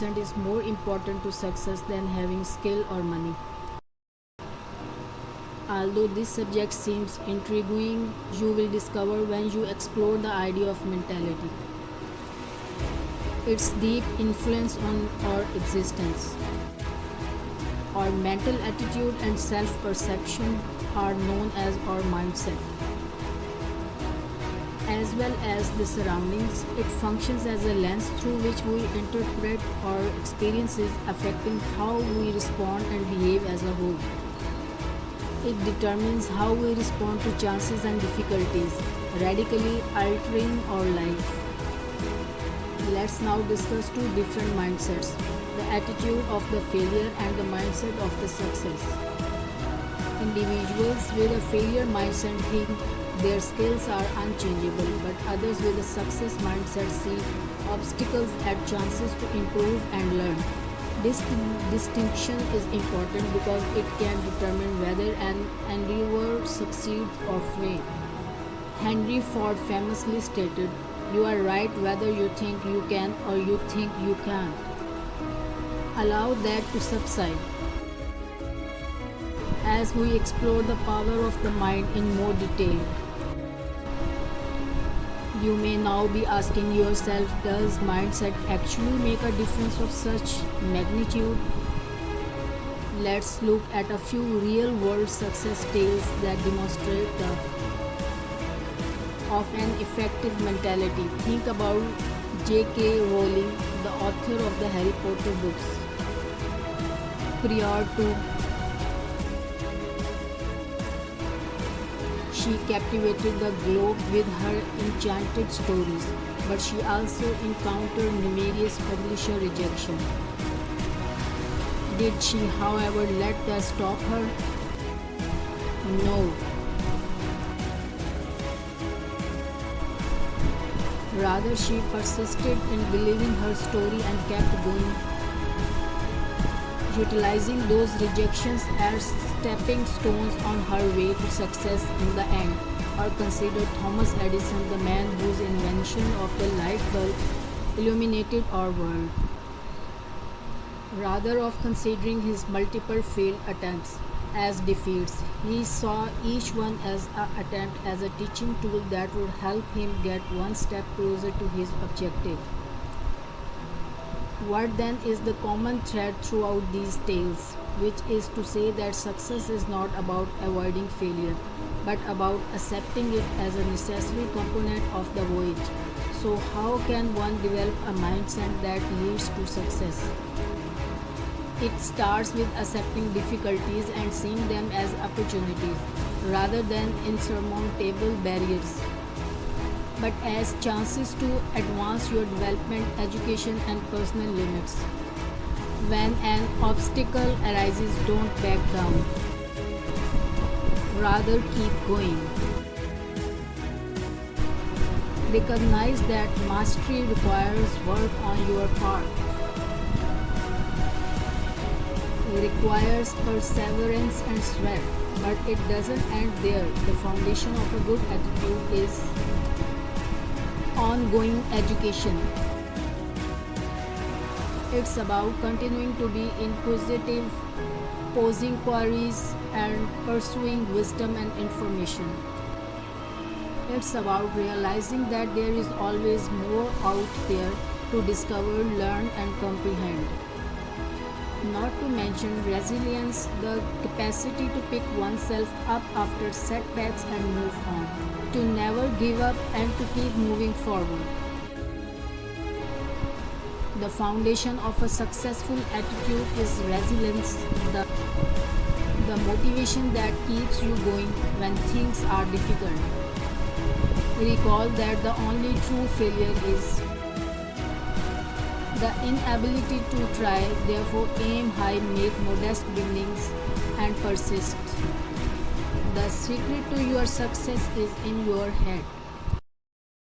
mindset is more important to success than having skill or money. Although this subject seems intriguing, you will discover when you explore the idea of mentality. Its deep influence on our existence. Our mental attitude and self perception are known as our mindset. As well as the surroundings, it functions as a lens through which we interpret our experiences, affecting how we respond and behave as a whole. It determines how we respond to chances and difficulties, radically altering our life. Let's now discuss two different mindsets: the attitude of the failure and the mindset of the success. Individuals with a failure mindset think their skills are unchangeable, but others with a success mindset see obstacles as chances to improve and learn. This distinction is important because it can determine whether an endeavor succeeds or fails. Henry Ford famously stated, "You are right whether you think you can or you think you can't." Allow that to subside. As we explore the power of the mind in more detail, you may now be asking yourself, does mindset actually make a difference of such magnitude? Let's look at a few real world success tales that demonstrate the of an effective mentality. Think about J.K. Rowling, the author of the Harry Potter books. Prior to she captivated the globe with her enchanted stories, but she also encountered numerous publisher rejection. Did she, however, let that stop her? No. Rather, she persisted in believing her story and kept going, utilizing those rejections as stepping stones on her way to success in the end. Or consider Thomas Edison, the man whose invention of the light bulb illuminated our world. Rather of considering his multiple failed attempts as defeats, he saw each one as an attempt as a teaching tool that would help him get one step closer to his objective. What then is the common thread throughout these tales? Which is to say that success is not about avoiding failure, but about accepting it as a necessary component of the voyage. So, how can one develop a mindset that leads to success? It starts with accepting difficulties and seeing them as opportunities rather than insurmountable barriers, but as chances to advance your development, education, and personal limits. When an obstacle arises, don't back down. Rather, keep going. Recognize that mastery requires work on your part. It requires perseverance and sweat, but it doesn't end there. The foundation of a good attitude is ongoing education. It's about continuing to be inquisitive, posing queries, and pursuing wisdom and information. It's about realizing that there is always more out there to discover, learn, and comprehend. Not to mention resilience, the capacity to pick oneself up after setbacks and move on, to never give up and to keep moving forward. The foundation of a successful attitude is resilience, the motivation that keeps you going when things are difficult. Recall that the only true failure is the inability to try. Therefore, aim high, make modest beginnings, and persist. The secret to your success is in your head.